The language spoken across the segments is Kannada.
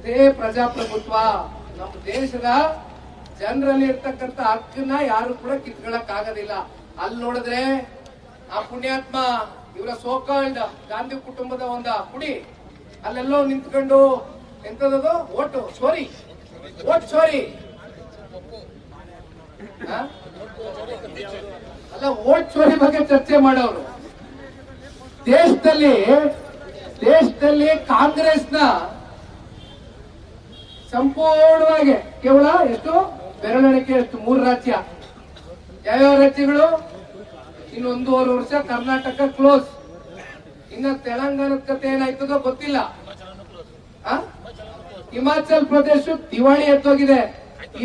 ಇದೇ ಪ್ರಜಾಪ್ರಭುತ್ವ. ನಮ್ಮ ದೇಶದ ಜನರಲ್ಲಿ ಇರ್ತಕ್ಕಂಥ ಹಕ್ಕನ್ನ ಯಾರು ಕೂಡ ಕಿತ್ಕೊಳ್ಳಕ್ ಆಗೋದಿಲ್ಲ. ಅಲ್ಲಿ ನೋಡಿದ್ರೆ ಆ ಪುಣ್ಯಾತ್ಮ ಇವರ ಸೋಕಾಲ್ಡ್ ಗಾಂಧಿ ಕುಟುಂಬದ ಒಂದ ಕುಡಿ ಅಲ್ಲೆಲ್ಲೋ ನಿಂತ್ಕೊಂಡು ಎಂತದದು ಓಟ್ ಚೋರಿ ಅಲ್ಲ, ಓಟ್ ಚೋರಿ ಬಗ್ಗೆ ಚರ್ಚೆ ಮಾಡೋರು. ದೇಶದಲ್ಲಿ ಕಾಂಗ್ರೆಸ್ನ ಸಂಪೂರ್ಣವಾಗಿ ಕೇವಲ ಎಷ್ಟು ಬೆರಳಿಕೆ ಎಷ್ಟು 3 ರಾಜ್ಯ. ಯಾವ್ಯಾವ ರಾಜ್ಯಗಳು? ಇನ್ನು 1.5 ವರ್ಷ ಕರ್ನಾಟಕ ಕ್ಲೋಸ್. ಇನ್ನ ತೆಲಂಗಾಣದ ಕತೆ ಏನಾಯ್ತದೋ ಗೊತ್ತಿಲ್ಲ. ಹಿಮಾಚಲ್ ಪ್ರದೇಶ ದಿವಾಳಿ ಎತ್ತೋಗಿದೆ.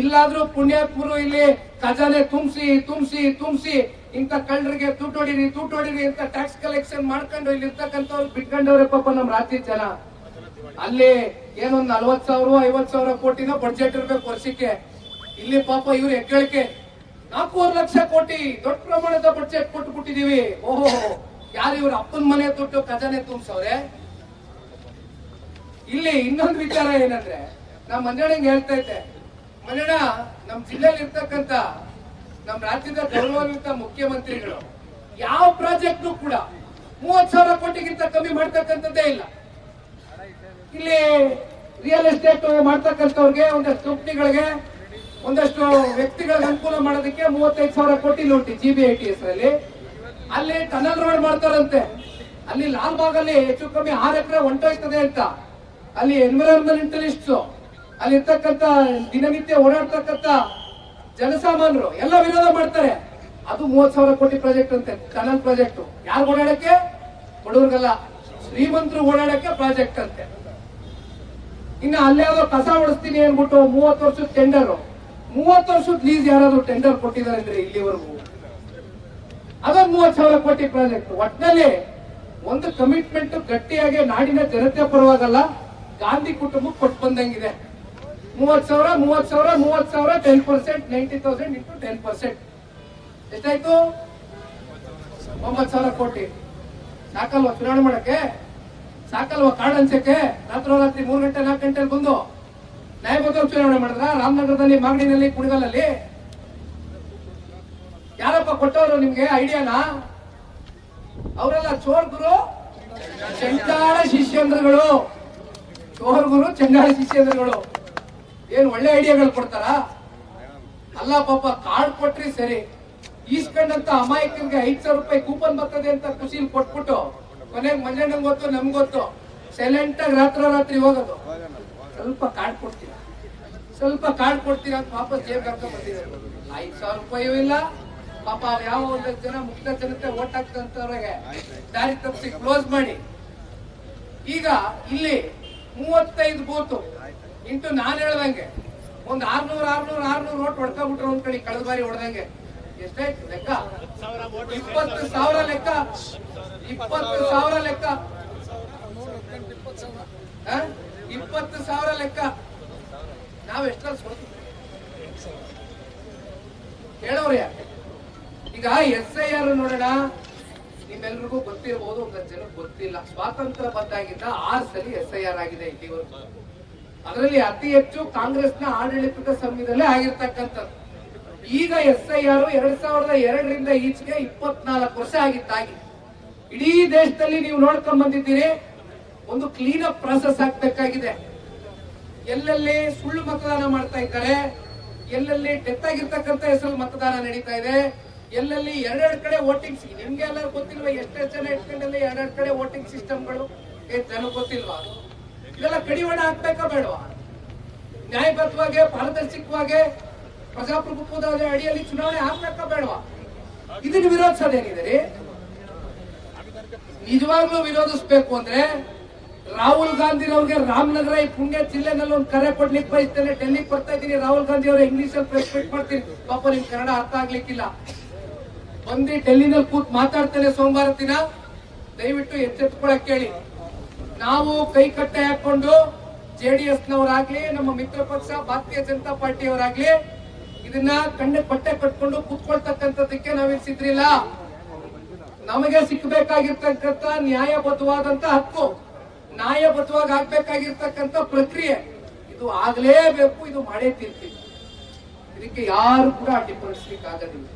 ಇಲ್ಲಾದ್ರೂ ಪುಣ್ಯಾತ್ಮರು ಇಲ್ಲಿ ಖಜಾನೆ ತುಂಬಿಸಿ ಇಂತ ಕಳ್ಳರಿಗೆ ತೂಟೋಡಿರಿ ಅಂತ ಟ್ಯಾಕ್ಸ್ ಕಲೆಕ್ಷನ್ ಮಾಡ್ಕೊಂಡು ಇಲ್ಲಿ ಇರ್ತಕ್ಕಂಥವ್ರು ಬಿಟ್ಕೊಂಡವ್ರೆ ಪಾಪ ನಮ್ ರಾಜ್ಯದ ಜನ. ಅಲ್ಲಿ ಏನೊಂದ್ 40,000 50,000 ಕೋಟಿನ ಬಡ್ಜೆಟ್ ಇರ್ಬೇಕು ವರ್ಷಕ್ಕೆ. ಇಲ್ಲಿ ಪಾಪ ಇವ್ರು ಹೆಗ್ಗಳಿಕೆ 4 ಲಕ್ಷ ಕೋಟಿ ದೊಡ್ಡ ಪ್ರಮಾಣದ ಬಡ್ಜೆಟ್ ಕೊಟ್ಟುಬಿಟ್ಟಿದೀವಿ. ಓಹೋ, ಯಾರು ಇವ್ರ ಅಪ್ಪನ ಮನೆ ದುಡ್ಡು ಖಜಾನೆ ತುಂಬಿಸವ್ರೆ. ಇಲ್ಲಿ ಇನ್ನೊಂದು ವಿಚಾರ ಏನಂದ್ರೆ, ನಮ್ ಮಂಜಣ್ಣಂಗೆ ಹೇಳ್ತಾ ಇದ್ದೆ, ಮಂಜಣ್ಣ ನಮ್ ಜಿಲ್ಲೆಯಲ್ಲಿ ಇರ್ತಕ್ಕಂಥ ನಮ್ ರಾಜ್ಯದ ಗೌರವಾನ್ವಿತ ಮುಖ್ಯಮಂತ್ರಿಗಳು ಯಾವ ಪ್ರಾಜೆಕ್ಟ್ ಕೂಡ 30,000 ಕೋಟಿಗಿಂತ ಕಮ್ಮಿ ಮಾಡ್ತಕ್ಕಂಥದ್ದೇ ಇಲ್ಲ. ಇಲ್ಲಿ ರಿಯಲ್ ಎಸ್ಟೇಟ್ ಮಾಡ್ತಕ್ಕಂಥವ್ರಿಗೆ, ಒಂದಷ್ಟು ಕಂಪ್ನಿಗಳಿಗೆ, ಒಂದಷ್ಟು ವ್ಯಕ್ತಿಗಳಿಗೆ ಅನುಕೂಲ ಮಾಡೋದಕ್ಕೆ 35,000 ಕೋಟಿ ಲೋಟಿ GBITS ಅಲ್ಲಿ. ಅಲ್ಲಿ ಟನಲ್ ರೋಡ್ ಮಾಡ್ತಾರಂತೆ. ಅಲ್ಲಿ ಲಾಲ್ಬಾಗ್ ಅಲ್ಲಿ ಹೆಚ್ಚು ಕಮ್ಮಿ 6 ಎಕರೆ ಹೊಂಟೋಯ್ತದೆ ಅಂತ. ಅಲ್ಲಿ ಎನ್ವಿರಾನ್ಮೆಂಟಲಿಸ್ಟ್, ಅಲ್ಲಿ ಇರ್ತಕ್ಕಂಥ ದಿನನಿತ್ಯ ಓಡಾಡ್ತಕ್ಕಂಥ ಜನಸಾಮಾನ್ಯರು ಎಲ್ಲ ವಿರೋಧ ಮಾಡ್ತಾರೆ. ಅದು 30,000 ಕೋಟಿ ಪ್ರಾಜೆಕ್ಟ್ ಅಂತೆ, ಟನಲ್ ಪ್ರಾಜೆಕ್ಟ್. ಯಾರು ಓಡಾಡಕ್ಕೆ? ಬಡವ್ರಿಗಲ್ಲ, ಶ್ರೀಮಂತರು ಓಡಾಡಕ್ಕೆ ಪ್ರಾಜೆಕ್ಟ್ ಅಂತೆ. ಇನ್ನ ಅಲ್ಲಾದ್ರೂ ಕಸ ಹೊಡಿಸ್ತೀನಿ ಅನ್ಬಿಟ್ಟು 30 ವರ್ಷದ ಟೆಂಡರ್, 30 ವರ್ಷದ ಲೀಸ್ ಯಾರಾದ್ರೂ ಟೆಂಡರ್ ಕೊಟ್ಟಿದ್ದಾರೆ ಅಂದ್ರೆ ಇಲ್ಲಿವರೆಗೂ? ಅದೊಂದು 30,000 ಕೋಟಿ ಪ್ರಾಜೆಕ್ಟ್. ಒಟ್ಟಿನಲ್ಲಿ ಒಂದು ಕಮಿಟ್ಮೆಂಟ್ ಗಟ್ಟಿಯಾಗಿ ನಾಡಿನ ಜನತೆ ಪರವಾಗಲ್ಲ, ಗಾಂಧಿ ಕುಟುಂಬಕ್ಕೆ ಕೊಟ್ಟು ಬಂದಂಗಿದೆ. 30,000 10%, 90,000 ಇಂಟು 10% ಎಷ್ಟಾಯ್ತು? 9,000 ಕೋಟಿ. ಸಾಕಲ್ವಾ ಚುನಾವಣೆ ಮಾಡಕ್ಕೆ? ಸಾಕಲ್ವಾ ಕಾರ್ಡ್ ಹಂಚಕ್ಕೆ? ರಾತ್ರಿ 3 ಗಂಟೆ 4 ಗಂಟೆಲಿ ಬಂದು ನ್ಯಾಯಬದ್ಧ ಚುನಾವಣೆ ಮಾಡಿದ್ರ? ರಾಮನಗರದಲ್ಲಿ, ಮಾಗಡಿನಲ್ಲಿ, ಕುಣಿಗಲಲ್ಲಿ ಯಾರಪ್ಪ ಕೊಟ್ಟವರು ನಿಮ್ಗೆ ಐಡಿಯಾನ? ಅವರೆಲ್ಲ ಚೋರ್ಗುರು ಚಂಡಾಳ ಶಿಷ್ಯಂದ್ರಗಳು. ಏನ್ ಒಳ್ಳೆ ಐಡಿಯಾಗಳು ಕೊಡ್ತಾರ? ಅಲ್ಲ ಪಾಪ, ಕಾರ್ಡ್ ಕೊಟ್ರಿ ಸರಿ, ಈಸ್ಕೊಂಡಂತ ಅಮಾಯಕರಿಗೆ 5,000 ರೂಪಾಯಿ ಕೂಪನ್ ಬರ್ತದೆ ಅಂತ ಖುಷಿಲಿ ಕೊಟ್ಬಿಟ್ಟು ಕೊನೆಗೆ ಮಂಜಣ್ಣಂಗ್ ಗೊತ್ತು ನಮ್ಗೆ ಗೊತ್ತು ಸೈಲೆಂಟ್ ಆಗಿ ರಾತ್ರಿ ಹೋಗೋದು. ಸ್ವಲ್ಪ ಕಾರ್ಡ್ ಕೊಡ್ತೀರಾ ಅಂತ ವಾಪಸ್ ಜೇಬ್ ಕರ್ಕೊಂಡ್ ಬಂದಿದ್ದಾರೆ. 5,000 ರೂಪಾಯಿಯೂ ಇಲ್ಲ ಪಾಪ. ಯಾವ ಒಂದಷ್ಟು ಜನ ಮುಕ್ತ ಜನತೆ ಓಟ್ ಹಾಕ್ತಂತವ್ರಿಗೆ ದಾರಿ ತಪ್ಪಿಸಿ ಕ್ಲೋಸ್ ಮಾಡಿ. ಈಗ ಇಲ್ಲಿ 35 ಬೂತು ಇಂಟು ನಾನು ಹೇಳ್ದಂಗೆ ಒಂದ್ 600 ನೋಟ್ ಹೊಡ್ಕೊಂಡ್ಬಿಟ್ರು ಒಂದ್ ಕಡೆ. ಕಳೆದ ಬಾರಿ ಹೊಡೆದಂಗೆ ಎಷ್ಟಾಯ್ತು ಲೆಕ್ಕ? 20,000 ಲೆಕ್ಕ. 20,000 ಲೆಕ್ಕ. 20,000 ಲೆಕ್ಕ. ನಾವ್ ಎಷ್ಟಲ್ಲಿ ಹೇಳೋರಿ. ಈಗ SIR ನೋಡೋಣ. ನಿಮ್ಮೆಲ್ರಿಗೂ ಗೊತ್ತಿರಬಹುದು, ಒಂದಷ್ಟು ಜನಕ್ಕೆ ಗೊತ್ತಿಲ್ಲ. ಸ್ವಾತಂತ್ರ್ಯ ಬಂದಾಗಿಂದ 6 ಸಲ SIR ಆಗಿದೆ ಇಲ್ಲಿವರೆಗೂ. ಅದರಲ್ಲಿ ಅತಿ ಹೆಚ್ಚು ಕಾಂಗ್ರೆಸ್ನ ಆಡಳಿತದ ಸಮಯದಲ್ಲೇ ಆಗಿರ್ತಕ್ಕಂಥದ್ದು. ಈಗ SIR 2002ರಿಂದ ಈಚೆಗೆ 24 ವರ್ಷ ಆಗಿತ್ತಾಗಿ. ಇಡೀ ದೇಶದಲ್ಲಿ ನೀವು ನೋಡ್ಕೊಂಡ್ ಬಂದಿದ್ದೀರಿ. ಒಂದು ಕ್ಲೀನ್ ಅಪ್ ಪ್ರಾಸೆಸ್ ಆಗ್ಬೇಕಾಗಿದೆ. ಎಲ್ಲೆಲ್ಲಿ ಸುಳ್ಳು ಮತದಾನ ಮಾಡ್ತಾ ಇದ್ದಾರೆ, ಎಲ್ಲೆಲ್ಲಿ ಡೆತ್ ಆಗಿರ್ತಕ್ಕಂಥ ಹೆಸರು ಮತದಾನ ನಡೀತಾ ಇದೆ, ಎಲ್ಲೆಲ್ಲಿ 2 ಕಡೆ ವೋಟಿಂಗ್. ನಿಮ್ಗೆ ಎಲ್ಲ ಗೊತ್ತಿಲ್ವಾ? ಎಷ್ಟೆಷ್ಟು ಜನ ಇಟ್ಕೊಂಡಲ್ಲಿ 2 ಕಡೆ ವೋಟಿಂಗ್ ಸಿಸ್ಟಮ್ಗಳು ಜನ ಗೊತ್ತಿಲ್ವಾ? ಇದೆಲ್ಲ ಕಡಿವಾಣ ಹಾಕ್ಬೇಕಾ ಬೇಡವಾ? ನ್ಯಾಯಬದ್ಧವಾಗಿ, ಪಾರದರ್ಶಕವಾಗಿ, ಪ್ರಜಾಪ್ರಭುತ್ವದ ಅಡಿಯಲ್ಲಿ ಚುನಾವಣೆ ಆಗ್ಬೇಕಾ ಬೇಡವಾ? ಇದನ್ನ ವಿರೋಧಿಸೋದೇನಿದೆ ರೀ? ನಿಜವಾಗ್ಲೂ ವಿರೋಧಿಸಬೇಕು ಅಂದ್ರೆ ರಾಹುಲ್ ಗಾಂಧಿರವ್ರಿಗೆ ರಾಮನಗರ ಈ ಪುಣ್ಯ ಜಿಲ್ಲೆನಲ್ಲಿ ಒಂದು ಕರೆ ಕೊಡ್ಲಿಕ್ಕೆ ಬಯಸ್ತೇನೆ. ಡೆಲ್ಲಿಗೆ ಬರ್ತಾ ಇದ್ದೀನಿ. ರಾಹುಲ್ ಗಾಂಧಿ ಅವರ ಇಂಗ್ಲಿಷ್ ಅಲ್ಲಿ ಪ್ರೆಸ್ ಮೀಟ್ ಮಾಡ್ತೀನಿ. ಪಾಪ ನಿಮ್ ಕನ್ನಡ ಅರ್ಥ ಆಗ್ಲಿಕ್ಕಿಲ್ಲ. ಬಂದು ಡೆಲ್ಲಿನಲ್ಲಿ ಕೂತ್ ಮಾತಾಡ್ತೇನೆ ಸೋಮವಾರ ದಿನ. ದಯವಿಟ್ಟು ಎಚ್ಚೆತ್ಕೊಳಕ್ ಕೇಳಿ. ನಾವು ಕೈ ಕಟ್ಟೆ ಹಾಕೊಂಡು JDS ನವರಾಗ್ಲಿ, ನಮ್ಮ ಮಿತ್ರ ಪಕ್ಷ ಭಾರತೀಯ ಜನತಾ ಪಾರ್ಟಿಯವರಾಗ್ಲಿ ಇದನ್ನ ಬಟ್ಟೆ ಕಟ್ಕೊಂಡು ಕೂತ್ಕೊಳ್ತಕ್ಕಂಥದ್ದಕ್ಕೆ ನಾವೇನ್ ಸಿದ್ರಿಲ್ಲ. ನಮಗೆ ಸಿಕ್ಕಬೇಕಾಗಿರ್ತಕ್ಕಂಥ ನ್ಯಾಯಬದ್ಧವಾದಂತ ಹಕ್ಕು, ನ್ಯಾಯಬದ್ಧವಾಗಿ ಆಗ್ಬೇಕಾಗಿರ್ತಕ್ಕಂಥ ಪ್ರಕ್ರಿಯೆ ಇದು ಆಗ್ಲೇಬೇಕು, ಇದು ಮಾಡೇ ತೀರ್ತೀವಿ. ಇದಕ್ಕೆ ಯಾರು ಕೂಡ ಅಡ್ಡಿಪಡಿಸ್ಲಿಕ್ಕೆ ಆಗೋದಿಲ್ಲ.